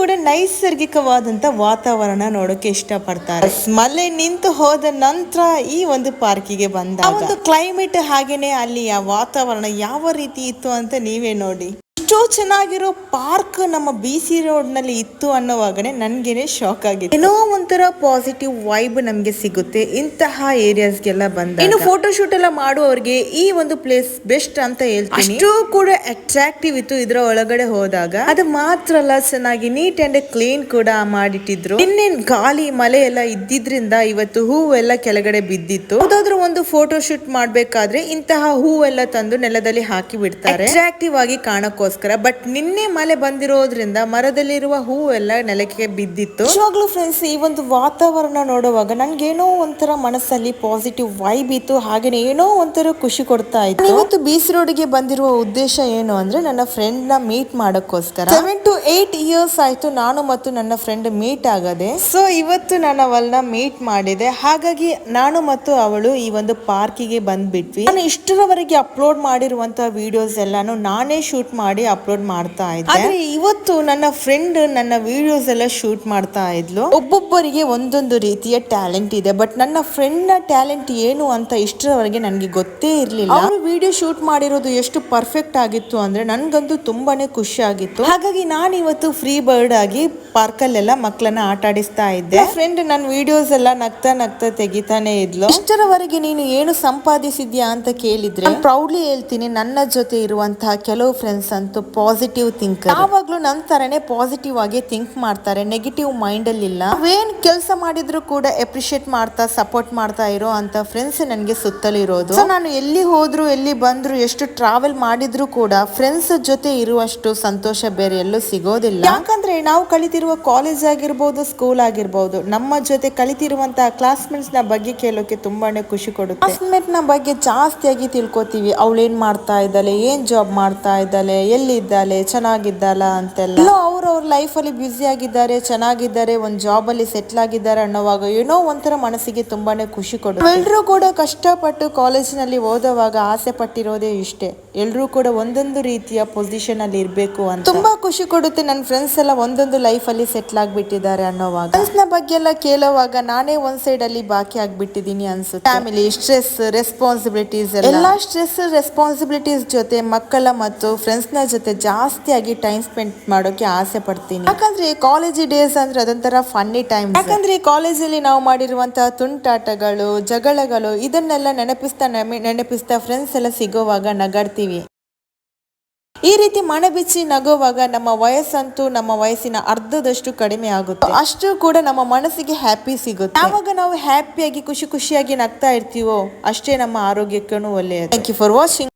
ಕೂಡ ನೈಸರ್ಗಿಕವಾದಂತ ವಾತಾವರಣ ನೋಡೋಕೆ ಇಷ್ಟಪಡ್ತಾರೆ. ಮಳೆ ನಿಂತು ಹೋದ ನಂತರ ಈ ಒಂದು ಪಾರ್ಕಿಗೆ ಬಂದಾಗ ಒಂದು ಕ್ಲೈಮೇಟ್ ಹಾಗೇನೆ ಅಲ್ಲಿಯ ವಾತಾವರಣ ಯಾವ ರೀತಿ ಇತ್ತು ಅಂತ ನೀವೇ ನೋಡಿ. ಇಷ್ಟೋ ಚೆನ್ನಾಗಿರೋ ಪಾರ್ಕ್ ನಮ್ಮ BC ರೋಡ್ ನಲ್ಲಿ ಇತ್ತು ಅನ್ನೋವಾಗನೆ ನನ್ಗೇನೆ ಶಾಕ್ ಆಗಿದೆ. ಏನೋ ಒಂಥರ ಪಾಸಿಟಿವ್ ವೈಬ್ ನಮ್ಗೆ ಸಿಗುತ್ತೆ ಇಂತಹ ಏರಿಯಾಸ್ಗೆಲ್ಲ ಬಂದಾಗ. ಇನ್ನು ಫೋಟೋ ಶೂಟ್ ಎಲ್ಲ ಮಾಡುವವರಿಗೆ ಈ ಒಂದು ಪ್ಲೇಸ್ ಬೆಸ್ಟ್ ಅಂತ ಹೇಳ್ತೀನಿ. ಅಷ್ಟು ಕೂಡ ಅಟ್ರಾಕ್ಟಿವ್ ಇತ್ತು ಇದ್ರ ಒಳಗಡೆ ಹೋದಾಗ. ಅದು ಮಾತ್ರ ಅಲ್ಲ, ಚೆನ್ನಾಗಿ ನೀಟ್ ಅಂಡ್ ಕ್ಲೀನ್ ಕೂಡ ಮಾಡಿಟ್ಟಿದ್ರು. ಇನ್ನೇನ್ ಗಾಳಿ ಮಳೆ ಎಲ್ಲ ಇದ್ದಿದ್ರಿಂದ ಇವತ್ತು ಹೂವೆಲ್ಲ ಕೆಳಗಡೆ ಬಿದ್ದಿತ್ತು. ಯಾವ್ದಾದ್ರು ಒಂದು ಫೋಟೋ ಶೂಟ್ ಮಾಡ್ಬೇಕಾದ್ರೆ ಇಂತಹ ಹೂವೆಲ್ಲ ತಂದು ನೆಲದಲ್ಲಿ ಹಾಕಿ ಬಿಡ್ತಾರೆ ಅಟ್ರಾಕ್ಟಿವ್ ಆಗಿ ಕಾಣಕ್ಕೋಸ್ಕರ. ಬಟ್ ನಿನ್ನೆ ಮಳೆ ಬಂದಿರೋದ್ರಿಂದ ಮರದಲ್ಲಿರುವ ಹೂವು ಎಲ್ಲ ನೆಲಕ್ಕೆ ಬಿದ್ದಿತ್ತು. ನಿಜವಾಗ್ಲೂ ಫ್ರೆಂಡ್ಸ್, ಈ ಒಂದು ವಾತಾವರಣ ನೋಡುವಾಗ ನನ್ಗೇನೋ ಒಂಥರ ಮನಸ್ಸಲ್ಲಿ ಪಾಸಿಟಿವ್ ವೈಬ್ ಇತ್ತು. ಹಾಗೇನೆ ಏನೋ ಒಂಥರ ಖುಷಿ ಕೊಡ್ತಾ ಇತ್ತು. ಇವತ್ತು BC ರೋಡ್ಗೆ ಬಂದಿರುವ ಉದ್ದೇಶ ಏನು ಅಂದ್ರೆ ನನ್ನ ಫ್ರೆಂಡ್ ನ ಮೀಟ್ ಮಾಡಕ್ಕೋಸ್ಕರ. 7 to 8 years ಆಯ್ತು ನಾನು ಮತ್ತು ನನ್ನ ಫ್ರೆಂಡ್ ಮೀಟ್ ಆಗದೆ. ಸೊ ಇವತ್ತು ನಾನು ಅವಳನ್ನ ಮೀಟ್ ಮಾಡಿದೆ. ಹಾಗಾಗಿ ನಾನು ಮತ್ತು ಅವಳು ಈ ಒಂದು ಪಾರ್ಕಿಗೆ ಬಂದ್ಬಿಟ್ವಿ. ನಾನು ಇಷ್ಟರವರೆಗೆ ಅಪ್ಲೋಡ್ ಮಾಡಿರುವಂತಹ ವಿಡಿಯೋಸ್ ಎಲ್ಲಾನು ನಾನೇ ಶೂಟ್ ಮಾಡಿ ಅಪ್ಲೋಡ್ ಮಾಡ್ತಾ ಇದ್ದೆ. ಆದ್ರೆ ಇವತ್ತು ನನ್ನ ಫ್ರೆಂಡ್ ನನ್ನ ವಿಡಿಯೋಸ್ ಎಲ್ಲ ಶೂಟ್ ಮಾಡ್ತಾ ಇದ್ಲು. ಒಬ್ಬೊಬ್ಬರಿಗೆ ಒಂದೊಂದು ರೀತಿಯ ಟ್ಯಾಲೆಂಟ್ ಇದೆ. ಬಟ್ ನನ್ನ ಫ್ರೆಂಡ್ ನ ಟ್ಯಾಲೆಂಟ್ ಏನು ಅಂತ ಇಷ್ಟರವರೆಗೆ ನನ್ಗೆ ಗೊತ್ತೇ ಇರ್ಲಿಲ್ಲ. ಅವಳು ವಿಡಿಯೋ ಶೂಟ್ ಮಾಡಿರೋದು ಎಷ್ಟು ಪರ್ಫೆಕ್ಟ್ ಆಗಿತ್ತು ಅಂದ್ರೆ ನನ್ಗಂತೂ ತುಂಬಾನೇ ಖುಷಿ ಆಗಿತ್ತು. ಹಾಗಾಗಿ ನಾನು ಇವತ್ತು ಫ್ರೀ ಬರ್ಡ್ ಆಗಿ ಪಾರ್ಕ್ ಅಲ್ಲೆಲ್ಲ ಮಕ್ಕಳನ್ನ ಆಟ ಆಡಿಸ್ತಾ ಇದ್ದೆ. ಫ್ರೆಂಡ್ ನನ್ನ ವಿಡಿಯೋಸ್ ಎಲ್ಲ ನಗ್ತಾ ನಗ್ತಾ ತೆಗಿತಾನೆ ಇದ್ಲು. ಇಷ್ಟರವರೆಗೆ ನೀನು ಏನು ಸಂಪಾದಿಸಿದ್ಯಾ ಅಂತ ಕೇಳಿದ್ರೆ ಪ್ರೌಡ್ಲಿ ಹೇಳ್ತೀನಿ, ನನ್ನ ಜೊತೆ ಇರುವಂತಹ ಕೆಲವು ಫ್ರೆಂಡ್ಸ್ ಅಂತೂ ಪಾಸಿಟಿವ್ ಥಿಂಕರ್. ಯಾವಾಗ್ಲೂ ನನ್ನ ತರನೇ ಪಾಸಿಟಿವ್ ಆಗಿ ಥಿಂಕ್ ಮಾಡ್ತಾರೆ, ನೆಗೆಟಿವ್ ಮೈಂಡ್ ಅಲ್ಲಿ ಇಲ್ಲ. ಏನ್ ಕೆಲಸ ಮಾಡಿದ್ರು ಕೂಡ ಅಪ್ರಿಶಿಯೇಟ್ ಮಾಡ್ತಾ ಸಪೋರ್ಟ್ ಮಾಡ್ತಾ ಇರೋ ಅಂತ ಫ್ರೆಂಡ್ಸ್ ನನಗೆ ಸುತ್ತಲಿರೋದು. ನಾನು ಎಲ್ಲಿ ಹೋದ್ರು ಎಲ್ಲಿ ಬಂದ್ರು ಎಷ್ಟು ಟ್ರಾವೆಲ್ ಮಾಡಿದ್ರು ಕೂಡ ಫ್ರೆಂಡ್ಸ್ ಜೊತೆ ಇರುವಷ್ಟು ಸಂತೋಷ ಬೇರೆ ಎಲ್ಲೂ ಸಿಗೋದಿಲ್ಲ. ಯಾಕಂದ್ರೆ ನಾವು ಕಲಿತಿರುವ ಕಾಲೇಜ್ ಆಗಿರ್ಬೋದು, ಸ್ಕೂಲ್ ಆಗಿರ್ಬೋದು, ನಮ್ಮ ಜೊತೆ ಕಲಿತಿರುವಂತಹ ಕ್ಲಾಸ್ಮೇಟ್ಸ್ ನ ಬಗ್ಗೆ ಕೇಳೋಕೆ ತುಂಬಾನೇ ಖುಷಿ ಕೊಡುತ್ತೆ. ಕ್ಲಾಸ್ಮೇಟ್ ನ ಬಗ್ಗೆ ಜಾಸ್ತಿಯಾಗಿ ತಿಳ್ಕೊತೀವಿ. ಅವಳೇನ್ ಮಾಡ್ತಾ ಇದ್ದಾಳೆ, ಏನ್ ಜಾಬ್ ಮಾಡ್ತಾ ಇದ್ದಾಳೆ, ಎಲ್ಲಿದ್ದಾಳೆ, ಚೆನ್ನಾಗಿದ್ದಾಳ ಅಂತೆಲ್ಲ. ಅವ್ರ ಲೈಫ್ ಅಲ್ಲಿ ಬ್ಯುಸಿ ಆಗಿದ್ದಾರೆ, ಚೆನ್ನಾಗಿದ್ದಾರೆ, ಒಂದ್ ಜಾಬ್ ಅಲ್ಲಿ ಸೆಟ್ಲ್ ಆಗಿದ್ದಾರೆ ಅನ್ನೋವಾಗ ಏನೋ ಒಂಥರ ಮನಸ್ಸಿಗೆ ತುಂಬಾನೇ ಖುಷಿ ಕೊಡುತ್ತೆ. ಎಲ್ರೂ ಕೂಡ ಕಷ್ಟಪಟ್ಟು ಕಾಲೇಜಿನಲ್ಲಿ ಓದುವಾಗ ಆಸೆ ಪಟ್ಟಿರೋದೇ ಇಷ್ಟೇ, ಎಲ್ರೂ ಕೂಡ ಒಂದೊಂದು ರೀತಿಯ ಪೊಸಿಷನ್ ಅಲ್ಲಿ ಇರ್ಬೇಕು ಅಂತ. ತುಂಬಾ ಖುಷಿ ಕೊಡುತ್ತೆ. ನನ್ನ ಫ್ರೆಂಡ್ಸ್ ಎಲ್ಲ ಒಂದೊಂದು ಲೈಫ್ ಅಲ್ಲಿ ಸೆಟ್ಲ್ ಆಗ್ಬಿಟ್ಟಿದ್ದಾರೆ ಅನ್ನೋವಾಗ. ಫ್ರೆಂಡ್ಸ್ ನ ಬಗ್ಗೆ ಎಲ್ಲ ಕೇಳುವಾಗ ನಾನೇ ಒಂದ್ ಸೈಡ್ ಅಲ್ಲಿ ಬಾಕಿ ಆಗ್ಬಿಟ್ಟಿದೀನಿ ಅನ್ಸುತ್ತೆ. ಫ್ಯಾಮಿಲಿ ಸ್ಟ್ರೆಸ್, ರೆಸ್ಪಾನ್ಸಿಬಿಲಿಟೀಸ್ ಎಲ್ಲ ಸ್ಟ್ರೆಸ್ ರೆಸ್ಪಾನ್ಸಿಬಿಲಿಟೀಸ್ ಜೊತೆ ಮಕ್ಕಳ ಮತ್ತು ಫ್ರೆಂಡ್ಸ್ ನ ಜೊತೆ ಜಾಸ್ತಿಯಾಗಿ ಟೈಮ್ ಸ್ಪೆಂಡ್ ಮಾಡೋಕೆ ಆಸೆ ಪಡ್ತೀನಿ. ಯಾಕಂದ್ರೆ ಕಾಲೇಜ್ ಡೇಸ್ ಅಂದ್ರೆ ಅದೊಂಥರ ಫನ್ನಿ ಟೈಮ್. ಯಾಕಂದ್ರೆ ಕಾಲೇಜಲ್ಲಿ ನಾವು ಮಾಡಿರುವಂತಹ ತುಂಟಾಟಗಳು, ಜಗಳಗಳು ಇದನ್ನೆಲ್ಲ ನೆನಪಿಸ್ತಾ ಫ್ರೆಂಡ್ಸ್ ಎಲ್ಲ ಸಿಗೋವಾಗ ನಗಾಡ್ತೀವಿ. ಈ ರೀತಿ ಮನೆ ಬಿಚ್ಚಿ ನಗೋವಾಗ ನಮ್ಮ ವಯಸ್ಸಂತೂ ನಮ್ಮ ವಯಸ್ಸಿನ ಅರ್ಧದಷ್ಟು ಕಡಿಮೆ ಆಗುತ್ತೆ. ಅಷ್ಟು ಕೂಡ ನಮ್ಮ ಮನಸ್ಸಿಗೆ ಹ್ಯಾಪಿ ಸಿಗುತ್ತೆ. ಯಾವಾಗ ನಾವು ಹ್ಯಾಪಿಯಾಗಿ ಖುಷಿಯಾಗಿ ನಗ್ತಾ ಇರ್ತೀವೋ ಅಷ್ಟೇ ನಮ್ಮ ಆರೋಗ್ಯಕ್ಕೂ ಒಳ್ಳೆಯದು. Thank you for watching.